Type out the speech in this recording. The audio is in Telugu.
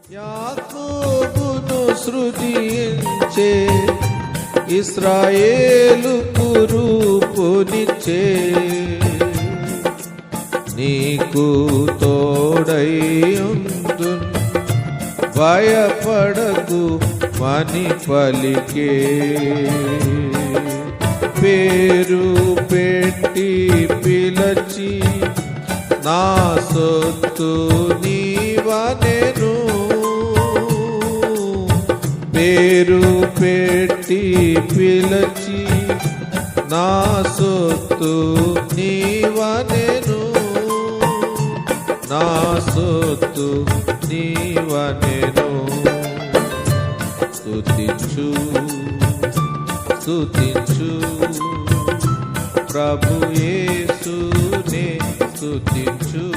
యాకోబును సృజించే ఇశ్రాయేలుకు రూపునిచ్చే నీకు తోడైయుందును భయపడకు మని పలికే పేరు పెట్టి పిలచి నా సొత్తు నీవనెను పేరు పెట్టి పిలచి నా సొత్తు నీవనెను నా సొత్తు నీవనెను స్తుతించు స్తుతించు ప్రభు యేసునే స్తుతించు